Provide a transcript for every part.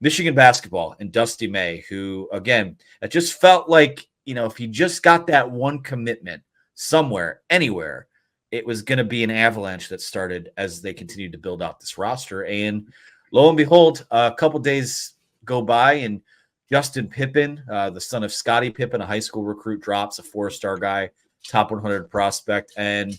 Michigan basketball and Dusty May, who, again, it just felt like, if he just got that one commitment somewhere, anywhere, it was going to be an avalanche that started as they continued to build out this roster. And lo and behold, a couple days go by, and Justin Pippen, the son of Scottie Pippen, a high school recruit, drops, a 4-star guy, top 100 prospect, and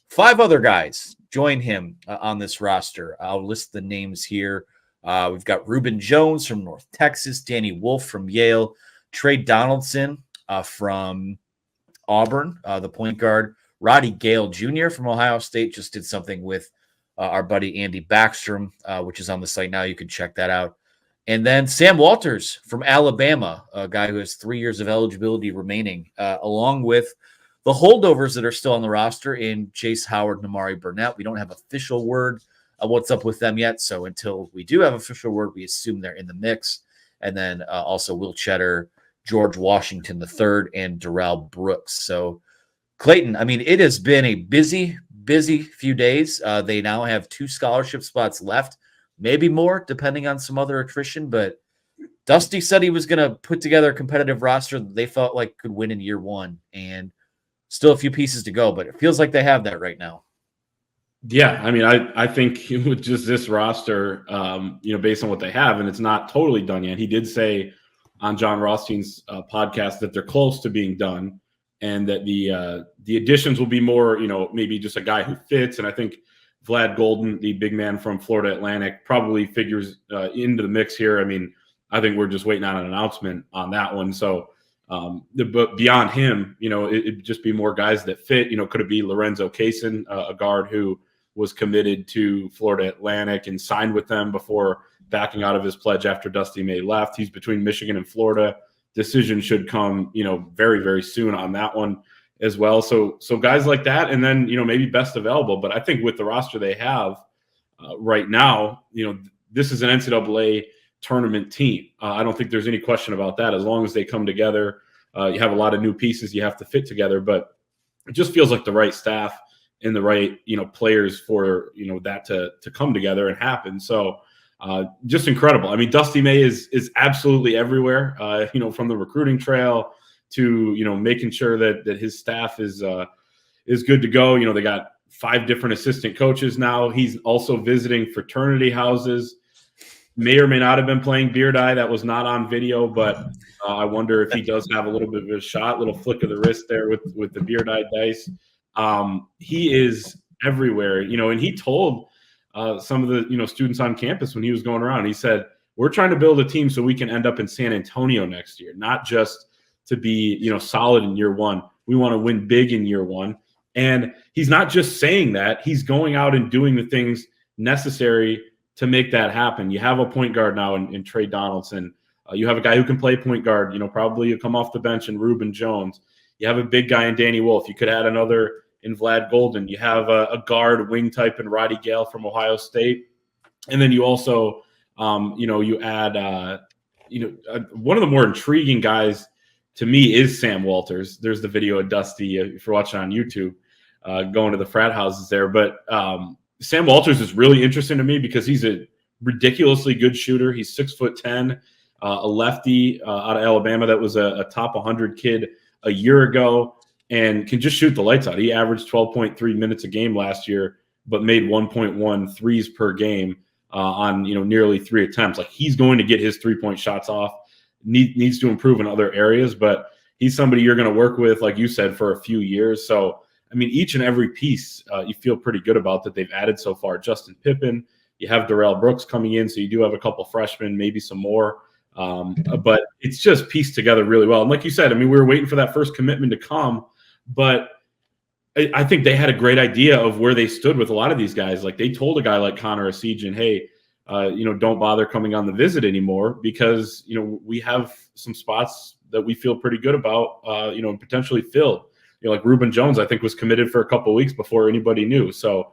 5 other guys join him on this roster. I'll list the names here. We've got Reuben Jones from North Texas, Danny Wolf from Yale, Trey Donaldson from Auburn, the point guard, Roddy Gale Jr. from Ohio State just did something with our buddy Andy Backstrom, which is on the site now. You can check that out. And then Sam Walters from Alabama, a guy who has 3 years of eligibility remaining, along with the holdovers that are still on the roster in Chase Howard and Amari Burnett. We don't have official word of what's up with them yet. So until we do have official word, we assume they're in the mix. And then also Will Cheddar, George Washington III, and Darrell Brooks. So Clayton, I mean, it has been a busy few days. They now have 2 scholarship spots left, maybe more, depending on some other attrition. But Dusty said he was going to put together a competitive roster that they felt like could win in year one. And still a few pieces to go, but it feels like they have that right now. Yeah, I mean, I think with just this roster, based on what they have, and it's not totally done yet. He did say on John Rothstein's podcast that they're close to being done, and that the additions will be more, maybe just a guy who fits. And I think Vlad Golden, the big man from Florida Atlantic, probably figures into the mix here. I mean, I think we're just waiting on an announcement on that one. So, but beyond him, it'd just be more guys that fit. Could it be Lorenzo Cason, a guard who was committed to Florida Atlantic and signed with them before backing out of his pledge after Dusty May left? He's between Michigan and Florida. Decision should come, very, very soon on that one as well. So guys like that, and then, maybe best available. But I think with the roster they have right now, this is an NCAA tournament team. I don't think there's any question about that. As long as they come together, you have a lot of new pieces you have to fit together, but it just feels like the right staff and the right, players for, that to come together and happen. So just incredible. I mean, Dusty May is absolutely everywhere, from the recruiting trail to, making sure that his staff is good to go. They got 5 different assistant coaches now. He's also visiting fraternity houses. May or may not have been playing beard eye. That was not on video, but I wonder if he does have a little bit of a shot, little flick of the wrist there with the beard eye dice. He is everywhere, and he told some of the, students on campus when he was going around, he said, we're trying to build a team so we can end up in San Antonio next year, not just to be, solid in year one. We want to win big in year one. And he's not just saying that, he's going out and doing the things necessary to make that happen. You have a point guard now in Trey Donaldson. You have a guy who can play point guard, probably you come off the bench in Reuben Jones. You have a big guy in Danny Wolf. You could add another in Vlad Golden. You have a guard wing type in Roddy Gale from Ohio State. And then you also, you add, one of the more intriguing guys to me is Sam Walters. There's the video of Dusty, if you're watching on YouTube, going to the frat houses there. But Sam Walters is really interesting to me because he's a ridiculously good shooter. He's 6'10", a lefty out of Alabama that was a top 100 kid a year ago and can just shoot the lights out. He averaged 12.3 minutes a game last year, but made 1.1 threes per game on nearly 3 attempts. Like, he's going to get his 3-point shots off. Needs to improve in other areas, but he's somebody you're going to work with, like you said, for a few years. So, I mean, each and every piece you feel pretty good about that they've added so far. Justin Pippen, you have Darrell Brooks coming in, so you do have a couple freshmen, maybe some more. But it's just pieced together really well. And like you said, I mean, we were waiting for that first commitment to come, but I think they had a great idea of where they stood with a lot of these guys. Like, they told a guy like Connor Esigian, hey, don't bother coming on the visit anymore because, we have some spots that we feel pretty good about, potentially filled. Like Reuben Jones, I think, was committed for a couple of weeks before anybody knew. So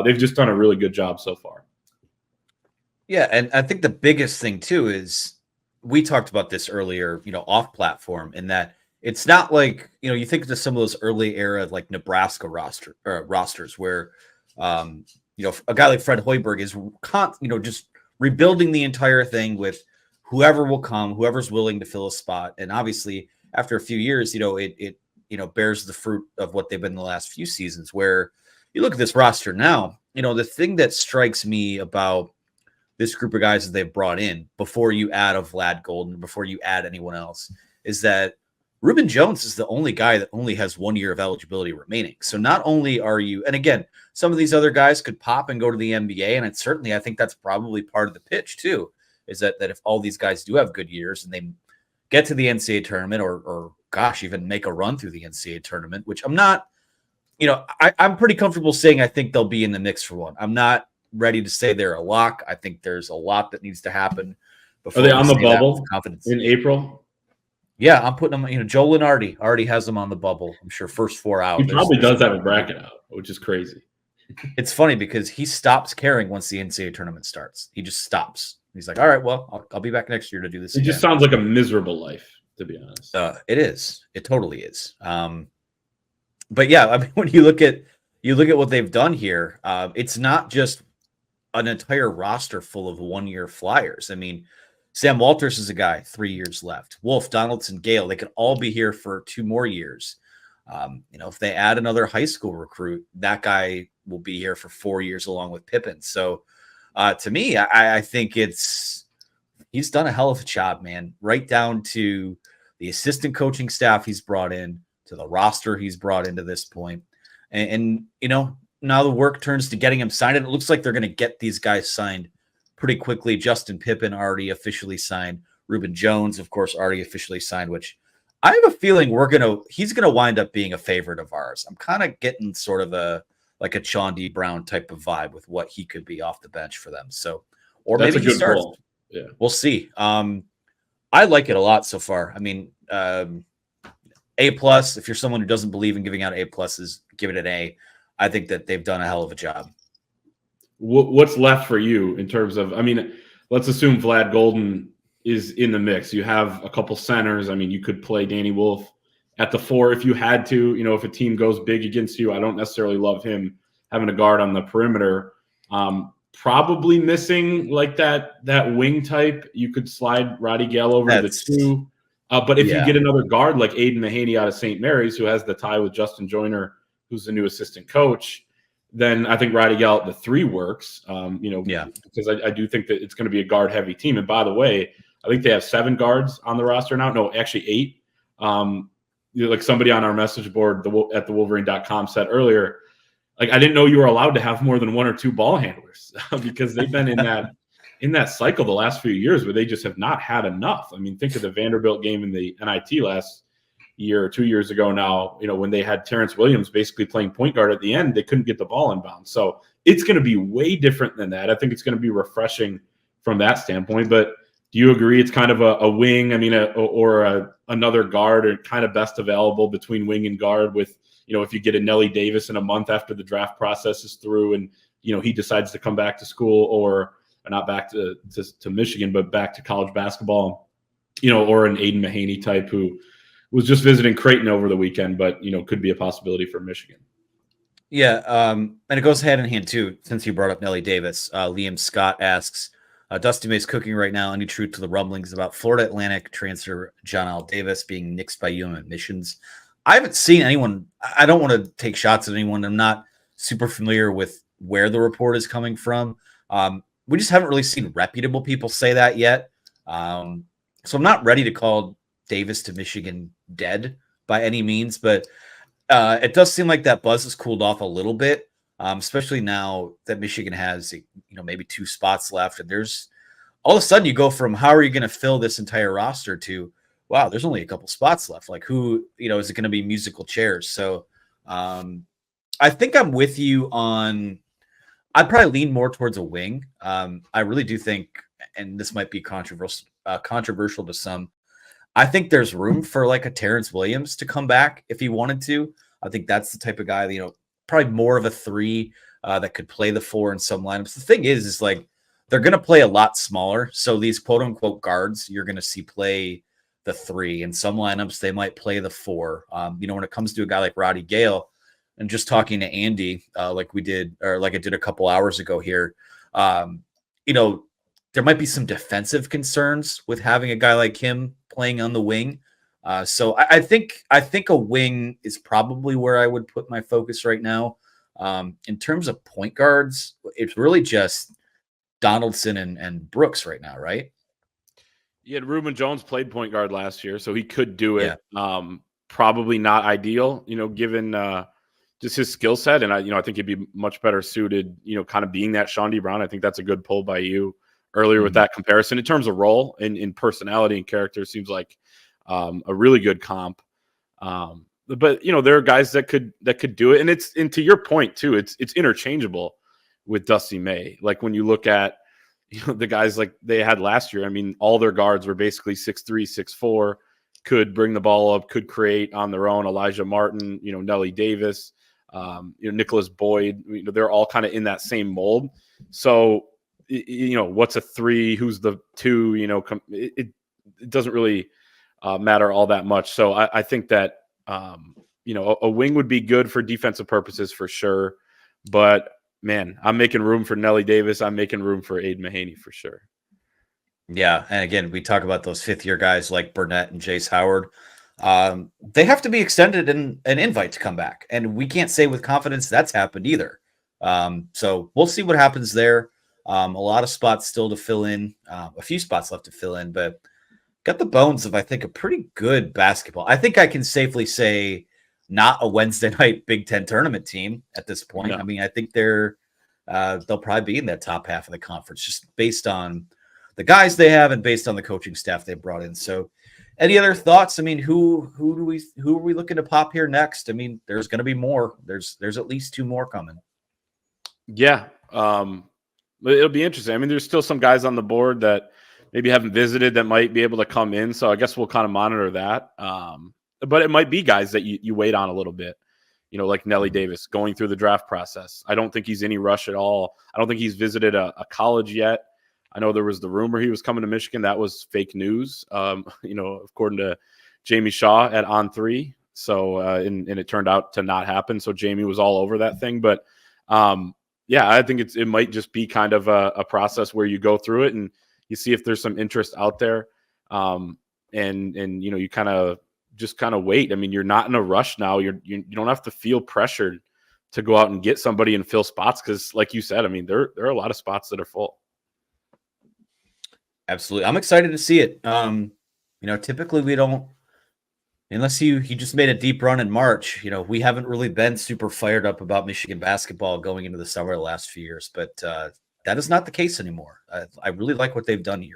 they've just done a really good job so far. Yeah, and I think the biggest thing, too, is we talked about this earlier, off platform, in that it's not like, you think of some of those early era, like Nebraska rosters where, a guy like Fred Hoiberg is, just rebuilding the entire thing with whoever will come, whoever's willing to fill a spot. And obviously, after a few years, it bears the fruit of what they've been the last few seasons. Where you look at this roster now, the thing that strikes me about this group of guys that they've brought in before you add a Vlad Golden, before you add anyone else, is that Reuben Jones is the only guy that only has 1 year of eligibility remaining. So not only are you, and again, some of these other guys could pop and go to the NBA, and I think that's probably part of the pitch too, is that if all these guys do have good years and they get to the NCAA tournament or gosh, even make a run through the NCAA tournament, which I'm not, I'm pretty comfortable saying I think they'll be in the mix for one. I'm not ready to say they're a lock. I think there's a lot that needs to happen before. Are they on the bubble confidence in April? Yeah, I'm putting them. Joe Lenardi already has them on the bubble. I'm sure first 4 out. He probably does have a bracket out, which is crazy. It's funny because he stops caring once the NCAA tournament starts. He just stops. He's like, all right, well, I'll be back next year to do this. It just sounds like a miserable life, to be honest. It is. It totally is. But yeah, I mean, when you look at what they've done here, it's not just an entire roster full of 1 year flyers. I mean, Sam Walters is a guy, 3 years left. Wolf, Donaldson, Gale, they could all be here for 2 more years. If they add another high school recruit, that guy will be here for 4 years along with Pippen. So to me, I think he's done a hell of a job, man, right down to the assistant coaching staff he's brought in, to the roster he's brought into this point. And now the work turns to getting him signed. And it looks like they're going to get these guys signed pretty quickly. Justin Pippen already officially signed. Reuben Jones, of course, already officially signed, which I have a feeling he's going to wind up being a favorite of ours. I'm kind of getting sort of a Sean D. Brown type of vibe with what he could be off the bench for them. So, or that's maybe a he good starts. goal. Yeah, we'll see. I like it a lot so far. I mean, A+, if you're someone who doesn't believe in giving out A+, give it an A. I think that they've done a hell of a job. What's left for you in terms of, let's assume Vlad Golden is in the mix. You have a couple centers. I mean, you could play Danny Wolf at the 4 if you had to, if a team goes big against you. I don't necessarily love him having a guard on the perimeter. Probably missing like that wing type. You could slide Roddy Gale over to the 2. But if you get another guard like Aiden Mahaney out of St. Mary's, who has the tie with Justin Joyner, who's the new assistant coach, then I think Roddy Gale at the 3 works. Because I do think that it's going to be a guard-heavy team. And by the way, I think they have 7 guards on the roster now. No, actually 8. Like somebody on our message board at thewolverine.com said earlier, like I didn't know you were allowed to have more than 1 or 2 ball handlers because they've been in that cycle the last few years where they just have not had enough. I mean, think of the Vanderbilt game in the NIT last year or 2 years ago now, when they had Terrence Williams basically playing point guard at the end, they couldn't get the ball inbound. So it's going to be way different than that. I think it's going to be refreshing from that standpoint. But do you agree it's kind of a wing, another guard or kind of best available between wing and guard with, if you get a Nelly Davis in a month after the draft process is through and, he decides to come back to school or not back to Michigan, but back to college basketball, or an Aiden Mahaney type who was just visiting Creighton over the weekend, but, could be a possibility for Michigan. Yeah. And it goes hand in hand too, since you brought up Nelly Davis. Liam Scott asks, Dusty May's cooking right now. Any truth to the rumblings about Florida Atlantic transfer John L. Davis being nixed by UM admissions? I haven't seen anyone. I don't want to take shots at anyone. I'm not super familiar with where the report is coming from. We just haven't really seen reputable people say that yet. So I'm not ready to call Davis to Michigan dead by any means, but it does seem like that buzz has cooled off a little bit, especially now that Michigan has, maybe 2 spots left. And there's all of a sudden you go from how are you going to fill this entire roster to, wow, there's only a couple spots left. Like who, is it going to be musical chairs? So I think I'm with you on, I'd probably lean more towards a wing. I really do think, and this might be controversial to some, I think there's room for like a Terrence Williams to come back if he wanted to. I think that's the type of guy, probably more of a 3 that could play the 4 in some lineups. The thing is like they're going to play a lot smaller. So these quote unquote guards, you're going to see play the 3 in some lineups. They might play the 4. When it comes to a guy like Roddy Gale, and just talking to Andy, like I did a couple hours ago here, there might be some defensive concerns with having a guy like him playing on the wing. So I think a wing is probably where I would put my focus right now. In terms of point guards, it's really just Donaldson and Brooks right now, right? Yeah, Reuben Jones played point guard last year, so he could do Yeah. it. Probably not ideal, given just his skill set. And I think he'd be much better suited, kind of being that Sean D. Brown. I think that's a good pull by you earlier with that comparison. In terms of role and in personality and character, seems like a really good comp. But there are guys that could do it, and to your point too, it's interchangeable with Dusty May. Like when you look at the guys like they had last year, I mean, all their guards were basically 6'3", 6'4", could bring the ball up, could create on their own. Elijah Martin, Nelly Davis, Nicholas Boyd, they're all kind of in that same mold. So, what's a 3? Who's the 2? It doesn't really matter all that much. So I think that, a wing would be good for defensive purposes for sure. But, man, I'm making room for Nelly Davis. I'm making room for Aiden Mahaney for sure. Yeah, and again, we talk about those fifth-year guys like Burnett and Jace Howard. They have to be extended in an invite to come back, and we can't say with confidence that's happened either. So we'll see what happens there. A lot of spots still to fill in, a few spots left to fill in, but got the bones of, I think, a pretty good basketball. I think I can safely say not a Wednesday night Big Ten tournament team at this point. No. I mean, I think they'll probably be in that top half of the conference just based on the guys they have and based on the coaching staff they brought in. So any other thoughts? I mean, who are we looking to pop here next? I mean, there's going to be more. There's at least 2 more coming. Yeah. It'll be interesting. I mean, there's still some guys on the board that maybe haven't visited that might be able to come in. So I guess we'll kind of monitor that. But it might be guys that you wait on a little bit, like Nelly Davis going through the draft process. I don't think he's any rush at all. I don't think he's visited a college yet. I know there was the rumor he was coming to Michigan. That was fake news, according to Jamie Shaw at On3. So, and it turned out to not happen. So Jamie was all over that thing. But, yeah, I think it might just be kind of a process where you go through it and you see if there's some interest out there. And you kind of wait. I mean, you're not in a rush now. You don't have to feel pressured to go out and get somebody and fill spots. Cause like you said, I mean, there are a lot of spots that are full. Absolutely. I'm excited to see it. Typically we don't, unless he just made a deep run in March, we haven't really been super fired up about Michigan basketball going into the summer the last few years, but that is not the case anymore. I really like what they've done here.